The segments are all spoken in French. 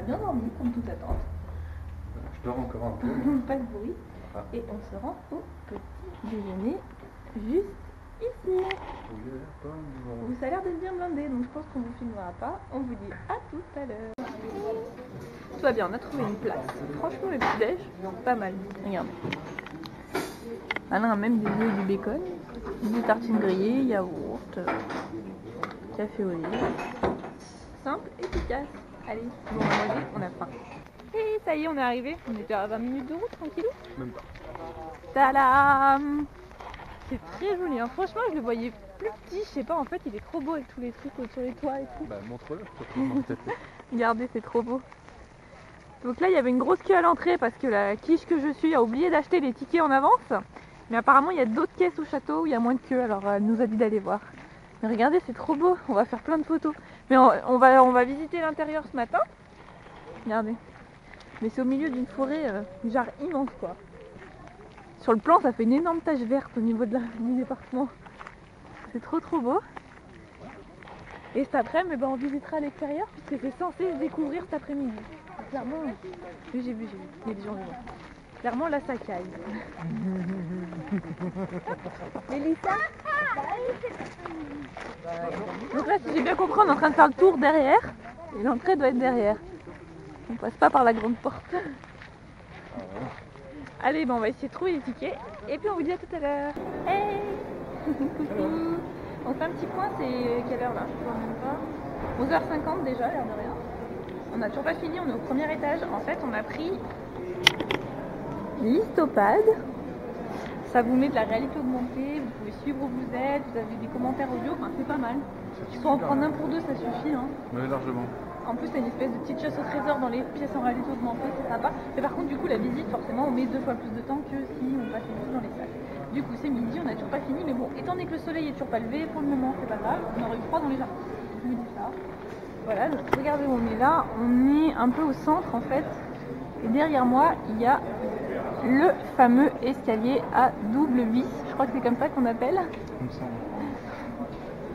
bien dormi, comme toute attente. Je dors encore un peu. Pas de bruit. Ah. Et on se rend au petit déjeuner juste ici. Vous ça a l'air d'être bien blindé, donc je pense qu'on vous filmera pas. On vous dit à tout à l'heure. Tout va bien, on a trouvé une place. Franchement, le petit déj, pas mal. Regardez. Alain a même des œufs et du bacon, des tartines grillées, yaourt, café au lait. Simple, efficace. Allez, bon, on va manger, on a faim. Et ça y est, on est arrivé. On était à 20 minutes de route, tranquillou. Même pas. Tadam! C'est très joli, hein. Franchement, je le voyais plus petit, je sais pas, en fait, il est trop beau avec tous les trucs sur les toits et tout. Bah, montre-le. Regardez, c'est trop beau. Donc là, il y avait une grosse queue à l'entrée parce que la quiche que je suis a oublié d'acheter les tickets en avance. Mais apparemment, il y a d'autres caisses au château où il y a moins de queue, alors elle nous a dit d'aller voir. Mais regardez, c'est trop beau, on va faire plein de photos. Mais on va visiter l'intérieur ce matin. Regardez. Mais c'est au milieu d'une forêt, genre immense quoi. Sur le plan, ça fait une énorme tache verte au niveau du département. C'est trop beau. Et cet après-midi, on visitera l'extérieur puisque c'est censé se découvrir cet après-midi. Clairement, j'ai vu, il y a des gens vivants. Clairement, là, ça caille. Mélissa. Donc là, si j'ai bien compris, on est en train de faire le tour derrière. Et l'entrée doit être derrière. On passe pas par la grande porte. Allez, on va essayer de trouver les tickets. Et puis on vous dit à tout à l'heure. Hey. Coucou. On fait un petit point, c'est quelle heure là? Je ne sais même pas. 11h50 déjà, l'air de rien. On n'a toujours pas fini, on est au premier étage. En fait, on a pris l'histopad. Ça vous met de la réalité augmentée, vous pouvez suivre où vous êtes, vous avez des commentaires audio, enfin c'est pas mal. Il faut en prendre un pour deux, ça suffit. Hein. Oui, largement. En plus, il y a une espèce de petite chasse au trésor dans les pièces en réalité augmentée, c'est sympa. Mais par contre, du coup, la visite, forcément, on met 2 fois plus de temps que si on passe une visite dans les salles. Du coup, c'est midi, on n'a toujours pas fini, mais bon, étant donné que le soleil est toujours pas levé, pour le moment, c'est pas grave, on aurait eu froid dans les jardins. Je vous dis ça. Voilà, donc regardez où on est là, on est un peu au centre en fait, et derrière moi, il y a le fameux escalier à double vis, je crois que c'est comme ça qu'on appelle. Il me semble.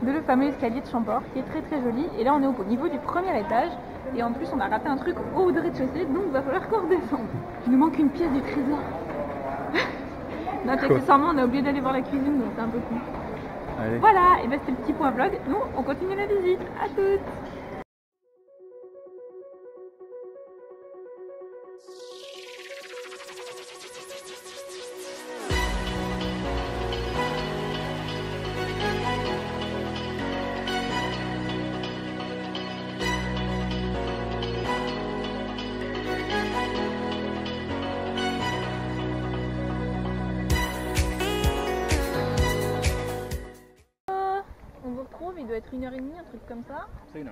Le fameux escalier de Champort qui est très joli. Et là on est au niveau du premier étage et en plus on a raté un truc au haut de rez-de-chaussée, donc il va falloir qu'on redescende. Il nous manque une pièce du trésor. Non, accessoirement on a oublié d'aller voir la cuisine, donc c'est un peu con. Allez. Voilà, et ben c'était le petit point vlog. Nous on continue la visite. À toutes. Il doit être 1h30, un truc comme ça. C'est 1h.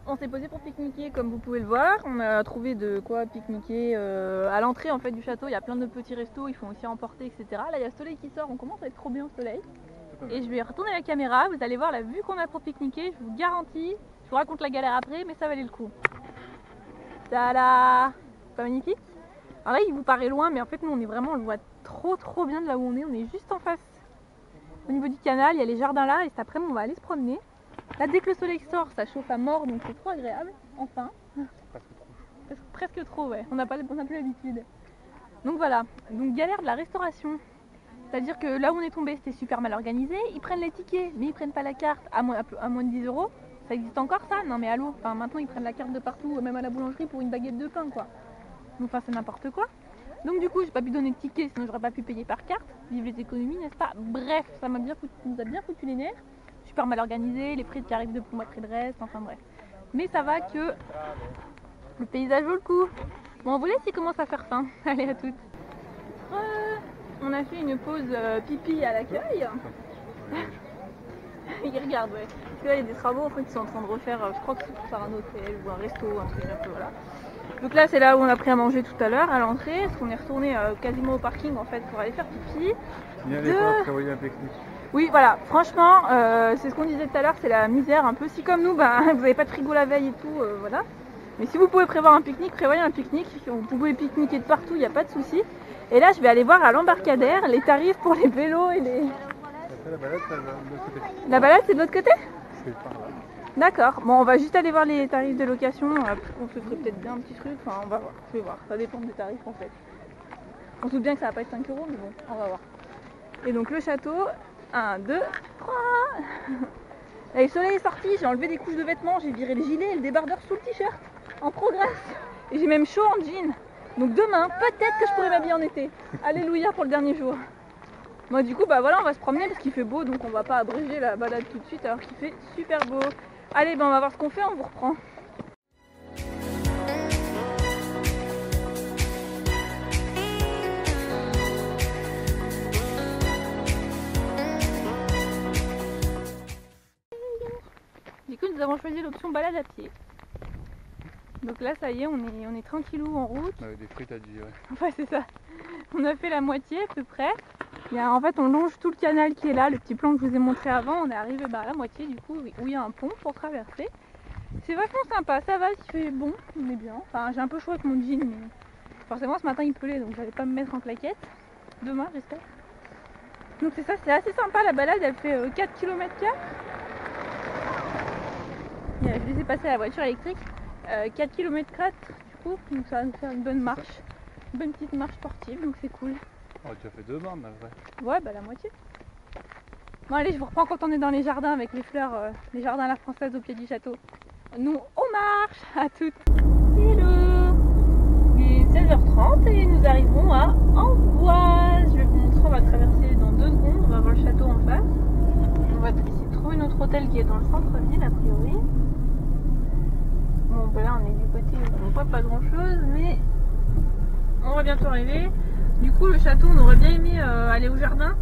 On s'est posé pour pique-niquer comme vous pouvez le voir. On a trouvé de quoi pique-niquer à l'entrée en fait du château. Il y a plein de petits restos, ils font aussi emporter, etc. Là il y a le soleil qui sort, on commence à être trop bien au soleil. Et je vais retourner la caméra, vous allez voir la vue qu'on a pour pique-niquer. Je vous garantis, je vous raconte la galère après, mais ça valait le coup. Tada! Pas magnifique? Alors là il vous paraît loin, mais en fait nous on est vraiment, on le voit trop bien de là où on est juste en face. Au niveau du canal, il y a les jardins là et cet après-midi on va aller se promener. Là dès que le soleil sort, ça chauffe à mort donc c'est trop agréable, enfin. Presque trop, ouais, on n'a plus l'habitude. Donc voilà, donc galère de la restauration. C'est-à-dire que là où on est tombé c'était super mal organisé, ils prennent les tickets mais ils prennent pas la carte à moins de 10 €. Ça existe encore ça? Non mais allô, enfin, maintenant ils prennent la carte de partout, même à la boulangerie pour une baguette de pain quoi. Donc enfin c'est n'importe quoi. Donc du coup j'ai pas pu donner de ticket sinon j'aurais pas pu payer par carte, vive les économies n'est-ce pas. Bref, ça nous a bien foutu les nerfs, super mal organisé, les prix qui arrivent de pour moitié de reste, enfin bref. Mais ça va que le paysage vaut le coup. Bon on vous laisse, il commence à faire faim, allez à toutes. On a fait une pause pipi à l'accueil. Il regarde ouais. Parce que là il y a des travaux en fait qui sont en train de refaire, je crois que c'est pour faire un hôtel ou un resto, un truc un peu voilà. Donc là c'est là où on a pris à manger tout à l'heure à l'entrée, parce qu'on est retourné quasiment au parking en fait pour aller faire pipi. Bien les fois prévoyez un pique-nique. Oui voilà, franchement c'est ce qu'on disait tout à l'heure, c'est la misère un peu. Si comme nous, bah, vous n'avez pas de frigo la veille et tout, voilà. Mais si vous pouvez prévoir un pique-nique, prévoyez un pique-nique, vous pouvez pique-niquer de partout, il n'y a pas de souci. Et là je vais aller voir à l'embarcadère les tarifs pour les vélos et les... Après la balade c'est de l'autre côté. La balade c'est de l'autre côté? C'est par là. D'accord, bon on va juste aller voir les tarifs de location, on se ferait peut-être bien un petit truc, enfin on va voir, je vais voir, ça dépend des tarifs en fait. On se doute bien que ça va pas être 5 €, mais bon, on va voir. Et donc le château, 1, 2, 3. Et le soleil est sorti, j'ai enlevé des couches de vêtements, j'ai viré le gilet et le débardeur sous le t-shirt, en progrès. Et j'ai même chaud en jean. Donc demain, peut-être que je pourrai m'habiller en été. Alléluia pour le dernier jour. Moi du coup, bah voilà, on va se promener parce qu'il fait beau, donc on va pas abréger la balade tout de suite alors qu'il fait super beau. Allez, ben on va voir ce qu'on fait, on vous reprend. Du coup, nous avons choisi l'option balade à pied. Donc là, ça y est, on est tranquillou en route. Avec des frites à digérer. Ouais, c'est ça. On a fait la moitié à peu près. En fait, on longe tout le canal qui est là, le petit plan que je vous ai montré avant. On est arrivé à la moitié du coup, où il y a un pont pour traverser. C'est vachement sympa, ça va, il fait bon, on est bien. Enfin, j'ai un peu chaud avec mon jean, mais forcément ce matin il pleuvait, donc j'allais pas me mettre en claquette. Demain, j'espère. Donc c'est ça, c'est assez sympa, la balade, elle fait 4 km/h. Je les ai passés à la voiture électrique. 4 km/h du coup, donc ça va nous faire une bonne marche. Une bonne petite marche sportive, donc c'est cool. Oh, tu as fait 2 bornes, là, vrai. Ouais, bah la moitié. Bon allez, je vous reprends quand on est dans les jardins avec les fleurs, les jardins à la française au pied du château. Nous, on marche, à toutes. Hello. Il est 16h30 et nous arrivons à Amboise. Je vais vous montrer, on va traverser dans 2 secondes, on va voir le château en face. On va essayer de trouver notre hôtel qui est dans le centre-ville a priori. Bon, bah là on est du côté où on voit pas grand chose, mais on va bientôt arriver. Du coup, le château, on aurait bien aimé aller au jardin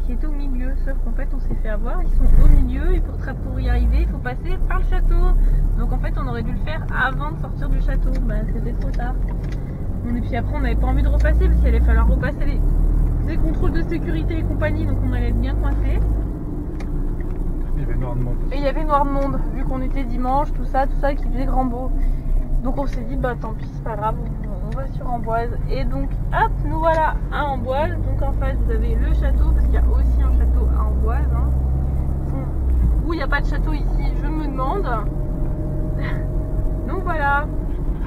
qui était au milieu, sauf qu'en fait, on s'est fait avoir. Ils sont au milieu et pour y arriver, il faut passer par le château. Donc en fait, on aurait dû le faire avant de sortir du château. Bah, c'était trop tard. Et puis après, on n'avait pas envie de repasser parce qu'il allait falloir repasser les contrôles de sécurité et compagnie, donc on allait être bien coincé. Il y avait noir de monde. Et il y avait noir de monde, vu qu'on était dimanche, tout ça, qui faisait grand beau. Donc on s'est dit, bah tant pis, c'est pas grave. On va sur Amboise et donc hop, nous voilà à Amboise. Donc en face vous avez le château parce qu'il y a aussi un château à Amboise hein. Où il n'y a pas de château ici, je me demande. Donc voilà.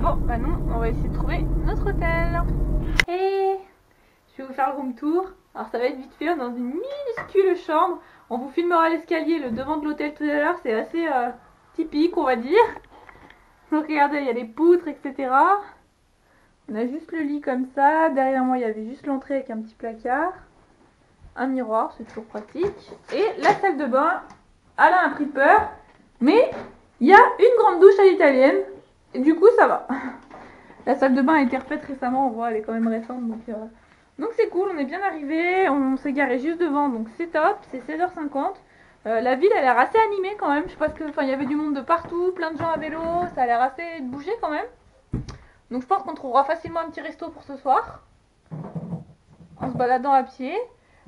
Bon bah non, on va essayer de trouver notre hôtel. Et je vais vous faire le room tour. Alors ça va être vite fait, dans une minuscule chambre. On vous filmera l'escalier, le devant de l'hôtel tout à l'heure, c'est assez typique on va dire. Donc regardez, il y a les poutres, etc. On a juste le lit comme ça. Derrière moi, il y avait juste l'entrée avec un petit placard. Un miroir, c'est toujours pratique. Et la salle de bain, elle a un prix de peur. Mais il y a une grande douche à l'italienne. Et du coup, ça va. La salle de bain a été refaite récemment. On voit, elle est quand même récente. Donc c'est cool, on est bien arrivé. On s'est garé juste devant, donc c'est top. C'est 16h50. La ville a l'air assez animée quand même. Je sais pas ce que. Enfin, il y avait du monde de partout, plein de gens à vélo. Ça a l'air assez bougé quand même. Donc je pense qu'on trouvera facilement un petit resto pour ce soir, en se baladant à pied.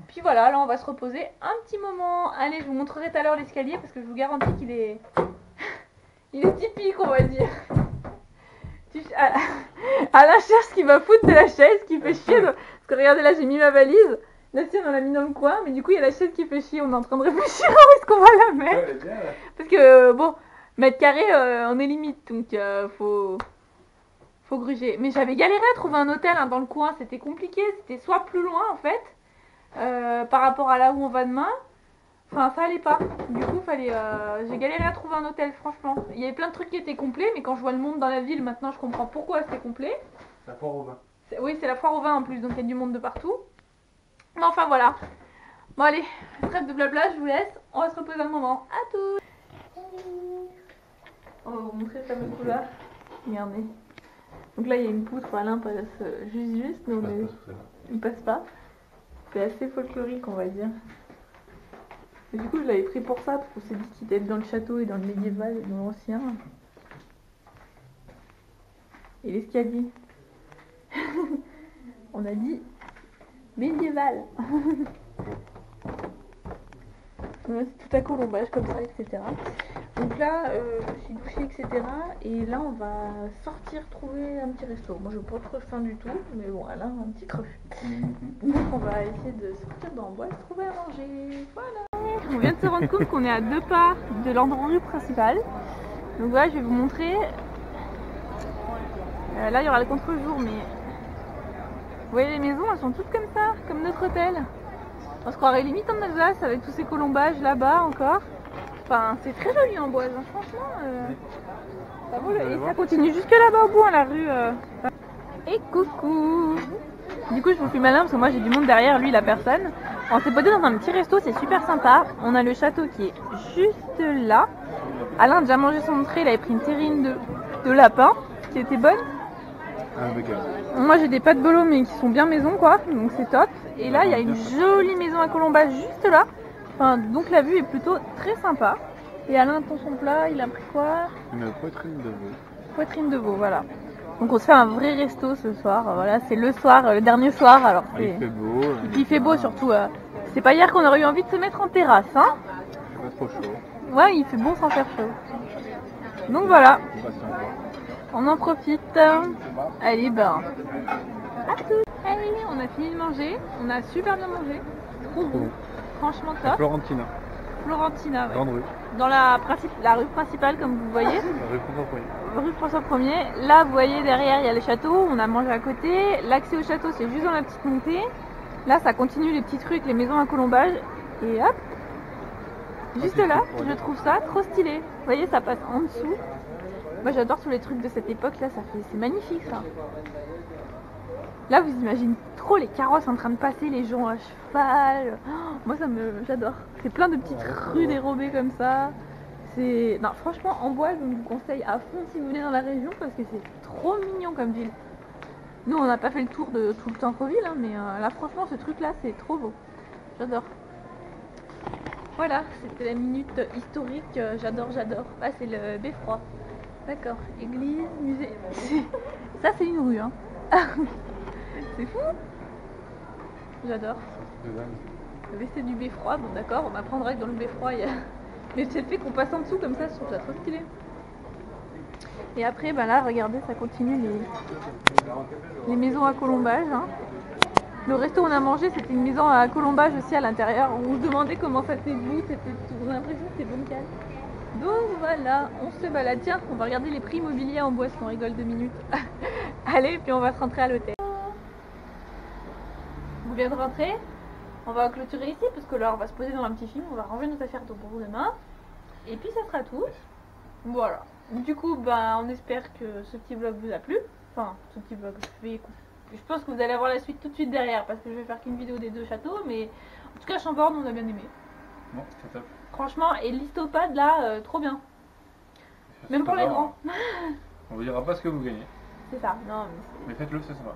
Puis voilà, là on va se reposer un petit moment. Allez, je vous montrerai tout à l'heure l'escalier parce que je vous garantis qu'il est... il est typique on va dire. Alain cherche ce qu'il va foutre de la chaise qui fait chier. Parce que regardez là, j'ai mis ma valise. La sienne on l'a mis dans le coin, mais du coup il y a la chaise qui fait chier. On est en train de réfléchir à où est-ce qu'on va la mettre. Parce que bon, mètre carré on est limite, donc faut gruger. Mais j'avais galéré à trouver un hôtel hein, dans le coin, c'était compliqué, c'était soit plus loin en fait, par rapport à là où on va demain, enfin ça allait pas. Du coup j'ai galéré à trouver un hôtel franchement. Il y avait plein de trucs qui étaient complets, mais quand je vois le monde dans la ville maintenant je comprends pourquoi c'était complet. La foire au vin. Oui c'est la foire au vin en plus, donc il y a du monde de partout. Mais enfin voilà. Bon allez, trêve de blabla, je vous laisse, on va se reposer un moment. À tous. On va vous montrer le fameux couloir. Regardez. Donc là il y a une poutre, Alain passe juste, mais il passe pas. C'est assez folklorique on va dire. Et du coup je l'avais pris pour ça, parce qu'on s'est dit qu'il était dans le château et dans le médiéval et dans l'ancien. Et l'escalier. On a dit médiéval. C'est tout à colombage comme ça, etc. Donc là, je me suis douchée, etc. Et là, on va sortir trouver un petit resto. Moi, je n'ai pas trop faim du tout, mais bon, elle a un petit creux. Donc, on va essayer de sortir d'Amboise, trouver à manger. Voilà. On vient de se rendre compte qu'on est à 2 pas de l'endroit principal. Donc voilà, je vais vous montrer. Là, il y aura le contre-jour, mais vous voyez les maisons, elles sont toutes comme ça, comme notre hôtel. On se croirait limite en Alsace avec tous ces colombages là-bas encore. Enfin, c'est très joli en Boise, hein. Franchement. Ça vaut et ça continue jusque là-bas au bout, à la rue. Et coucou. Du coup, je vous fais malin parce que moi j'ai du monde derrière, lui, la personne. On s'est posé dans un petit resto, c'est super sympa. On a le château qui est juste là. Alain a déjà mangé son entrée, il avait pris une terrine de lapin qui était bonne. Moi j'ai des pâtes bolo mais qui sont bien maison quoi, donc c'est top. Et là il y a une jolie maison à colombage juste là. Enfin, donc la vue est plutôt très sympa. Et Alain attend son plat, il a pris quoi? Une poitrine de veau. Poitrine de veau, voilà. Donc on se fait un vrai resto ce soir. Voilà, c'est le soir, le dernier soir. Alors il fait beau. Et puis il fait beau surtout. C'est pas hier qu'on aurait eu envie de se mettre en terrasse, hein? Pas trop chaud. Ouais, il fait bon sans faire chaud. Donc voilà. On en profite. Allez, ben. À tous. Allez, on a fini de manger. On a super bien mangé. Trop bon. Franchement top. Florentina. Florentina, ouais. Grande rue. Dans la rue principale, comme vous voyez. Rue François 1er. Rue François 1er. Là, vous voyez, derrière, il y a le château. On a mangé à côté. L'accès au château, c'est juste dans la petite montée. Là, ça continue les petits trucs, les maisons à colombage. Et hop. Juste là, je trouve ça trop stylé. Vous voyez, ça passe en dessous. Moi j'adore tous les trucs de cette époque là, c'est magnifique ça. Là vous imaginez trop les carrosses en train de passer, les gens à cheval. Oh, moi j'adore. C'est plein de petites rues dérobées comme ça. Non, franchement en Boise on vous conseille à fond si vous venez dans la région parce que c'est trop mignon comme ville. Nous on n'a pas fait le tour de tout le centre-ville hein, mais là franchement ce truc là c'est trop beau. J'adore. Voilà, c'était la minute historique, j'adore. Ah, c'est le beffroi. D'accord, église, musée. Ça, c'est une rue, hein. C'est fou. J'adore. C'est du beffroi, bon d'accord, on apprendra que dans le beffroi, il y a. Mais c'est le fait qu'on passe en dessous comme ça, je trouve ça trop stylé. Et après, bah là, regardez, ça continue les maisons à colombage, hein. Le resto où on a mangé, c'était une maison à colombage aussi à l'intérieur. On se demandait comment ça tenait debout, on a l'impression que c'était bancal. Donc voilà, on se balade. Tiens, on va regarder les prix immobiliers en Boise, on rigole 2 minutes. Allez, puis on va se rentrer à l'hôtel. Vous venez de rentrer? On va clôturer ici parce que là on va se poser dans un petit film, on va ranger nos affaires pour demain. Et puis ça sera tout. Voilà. Du coup, ben, on espère que ce petit vlog vous a plu. Enfin, ce petit vlog, je pense que vous allez avoir la suite tout de suite derrière parce que je vais faire qu'une vidéo des 2 châteaux, mais en tout cas Chambord on a bien aimé. Bon, c'est top. Franchement, et l'histopade là, trop bien. Même pour les grands. On vous dira pas ce que vous gagnez. C'est ça, non. Mais faites-le, c'est sympa.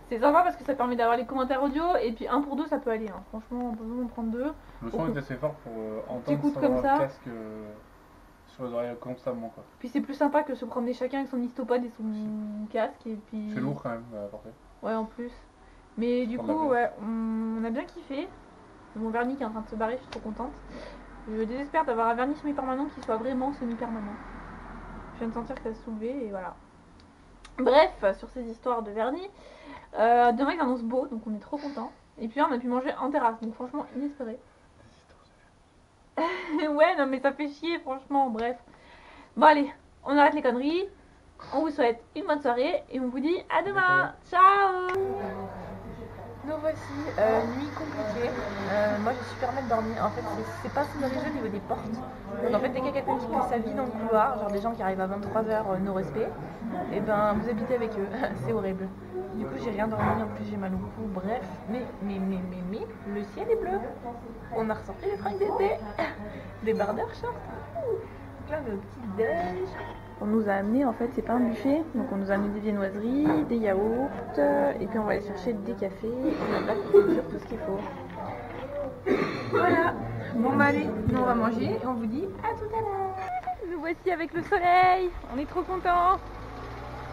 C'est sympa parce que ça permet d'avoir les commentaires audio et puis 1 pour 2 ça peut aller. Hein. Franchement, on peut en prendre 2. Le son est assez fort pour entendre comme le ça. casque sur les oreilles constamment quoi. Puis c'est plus sympa que se promener chacun avec son histopade et son casque et puis. C'est lourd quand même à porter. Ouais en plus. Mais du coup ouais, on a bien kiffé. Mon vernis qui est en train de se barrer, je suis trop contente. Je désespère d'avoir un vernis semi-permanent qui soit vraiment semi-permanent. Je viens de sentir que ça se soulevait et voilà. Bref, sur ces histoires de vernis, demain il annonce beau donc on est trop contents. Et puis là on a pu manger en terrasse donc franchement inespéré. Ouais non mais ça fait chier franchement, bref. Bon allez, on arrête les conneries. On vous souhaite une bonne soirée et on vous dit à demain. Ciao. Nous voici, nuit compliquée. Moi j'ai super mal dormi. En fait, c'est pas scénarisé au niveau des portes. Donc en fait, dès qu'il y a quelqu'un qui fait sa vie dans le couloir, genre des gens qui arrivent à 23h, no respect, et ben vous habitez avec eux. C'est horrible. Du coup, j'ai rien dormi, en plus j'ai mal au cou. Bref, mais, le ciel est bleu. On a ressorti les fringues d'été, des bardeurs shorts, plein de petits déj. On nous a amené, en fait, c'est pas un buffet, donc on nous a amené des viennoiseries, des yaourts, et puis on va aller chercher des cafés, et la plaque sur tout ce qu'il faut. Voilà. Bon bah allez, nous on va manger, et on vous dit à tout à l'heure. Nous voici avec le soleil, on est trop contents.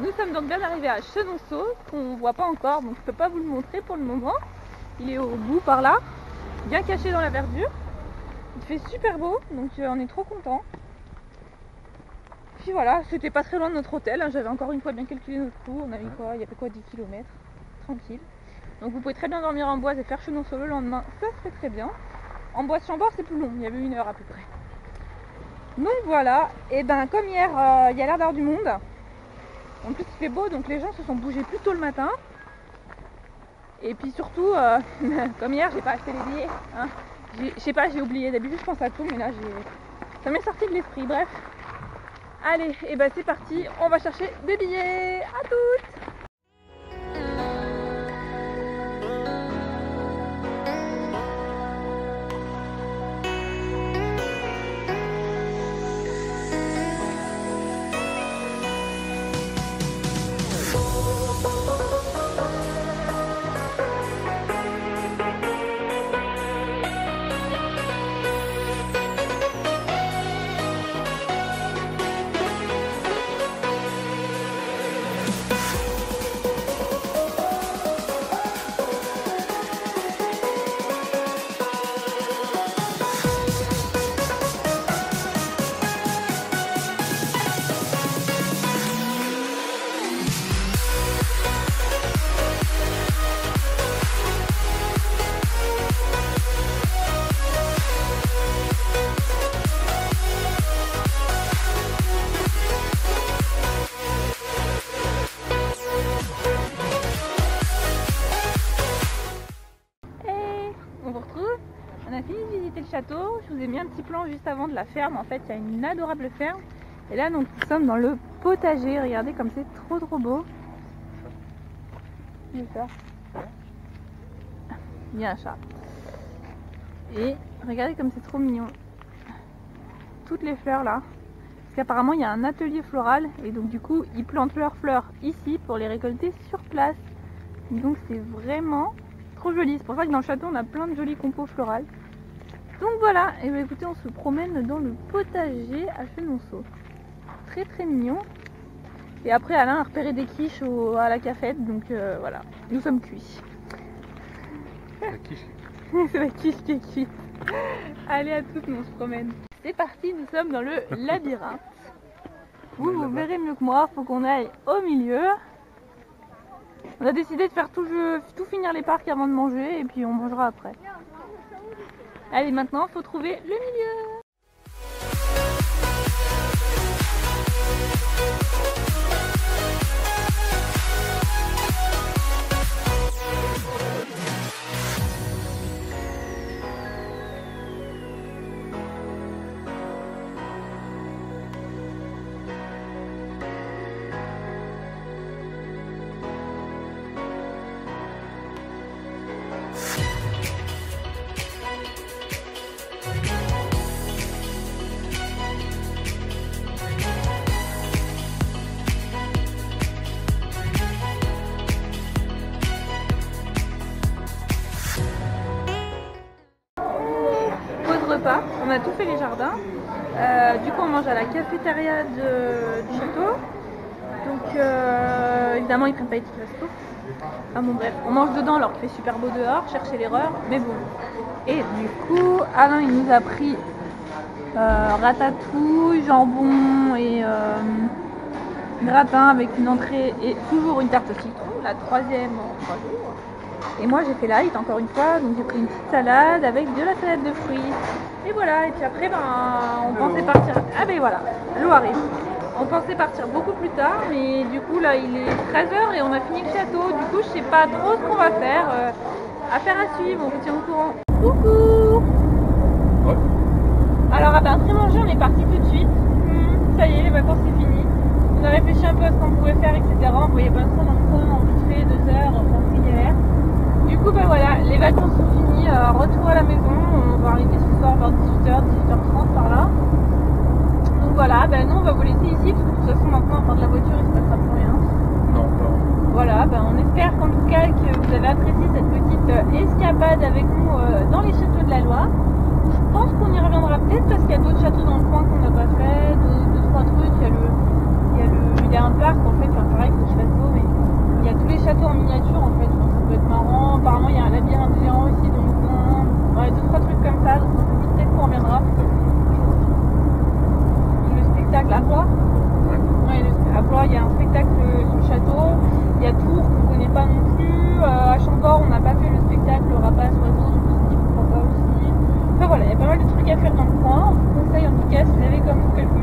Nous sommes donc bien arrivés à Chenonceau, qu'on voit pas encore, donc je peux pas vous le montrer pour le moment. Il est au bout par là, bien caché dans la verdure. Il fait super beau, donc on est trop contents. Puis voilà, c'était pas très loin de notre hôtel, hein. J'avais encore une fois bien calculé notre coût, on avait quoi, il y avait quoi, 10 km, tranquille. Donc vous pouvez très bien dormir en Boise et faire Chenonceau le lendemain, ça serait très bien. En Bois-de-Chambord c'est plus long, il y avait 1 heure à peu près. Donc voilà, et ben comme hier il y a l'air d'avoir du monde. En plus il fait beau donc les gens se sont bougés plus tôt le matin. Et puis surtout, comme hier j'ai pas acheté les billets. Hein. Je sais pas, j'ai oublié, d'habitude je pense à tout mais là ça m'est sorti de l'esprit, bref. Allez, et ben c'est parti, on va chercher des billets, à toutes. On a fini de visiter le château, je vous ai mis un petit plan juste avant de la ferme, en fait il y a une adorable ferme. Et là donc nous sommes dans le potager, regardez comme c'est trop beau. Il y a un chat. Et regardez comme c'est trop mignon. Toutes les fleurs là. Parce qu'apparemment il y a un atelier floral et donc du coup ils plantent leurs fleurs ici pour les récolter sur place. Donc c'est vraiment trop joli. C'est pour ça que dans le château on a plein de jolis compos florales. Donc voilà, et bien écoutez, on se promène dans le potager à Chenonceau. Très mignon. Et après Alain a repéré des quiches à la cafette, donc voilà, nous sommes cuits. La quiche. C'est la quiche qui est cuite. Allez à toutes, nous on se promène. C'est parti, nous sommes dans le labyrinthe. Vous verrez mieux que moi, faut qu'on aille au milieu. On a décidé de faire tout finir les parcs avant de manger et puis on mangera après. Allez, maintenant, faut trouver le milieu. Repas. On a tout fait les jardins. Du coup on mange à la cafétéria du château. Donc évidemment ils prennent pas les tickets resto. Enfin bon bref, on mange dedans alors qu'il fait super beau dehors, chercher l'erreur, mais bon. Et du coup Alain il nous a pris ratatouille, jambon et gratin avec une entrée et toujours une tarte au citron, la 3e en 3 jours. Et moi j'ai fait light encore une fois, donc j'ai pris une petite salade avec de la salade de fruits. Et voilà, et puis après on pensait partir. Ah ben voilà, l'eau arrive. On pensait partir beaucoup plus tard, mais du coup là il est 13h et on a fini le château. Du coup je sais pas trop ce qu'on va faire. Affaire à suivre, on vous tient au courant. Coucou. Ouais. Alors après manger on est parti tout de suite. Ça y est, les vacances c'est fini. On a réfléchi un peu à ce qu'on pouvait faire, etc. On voyait pas trop dans le coin, en vite fait, 2 heures, enfin c'est galère. Du coup, ben voilà, les vacances sont finies, retour à la maison, on va arriver ce soir vers 18h, 18h30 par là. Donc voilà, ben nous on va vous laisser ici, parce que de toute façon maintenant, à part de la voiture, il se passera plus rien. Non, pas. Voilà, ben on espère qu'en tout cas que vous avez apprécié cette petite escapade avec nous dans les châteaux de la Loire. Je pense qu'on y reviendra peut-être parce qu'il y a d'autres châteaux dans le coin qu'on n'a pas fait, 2-3 trucs, il y a un parc en fait, enfin pareil, il faut qu'il fasse beau, mais il y a tous les châteaux en miniature en fait, ça peut être marrant. Apparemment il y a un labyrinthe géant aussi dans le coin, ouais, 2-3 trucs comme ça, donc peut-être qu'on reviendra. Le spectacle à Blois, ouais, à Blois il y a un spectacle sur le château, il y a Tours qu'on ne connaît pas non plus, à Chambord on n'a pas fait le spectacle, le rapace oiseau, je me suis dit pourquoi pas aussi. Enfin faire dans le coin. On vous conseille en tout cas, si vous avez comme quelques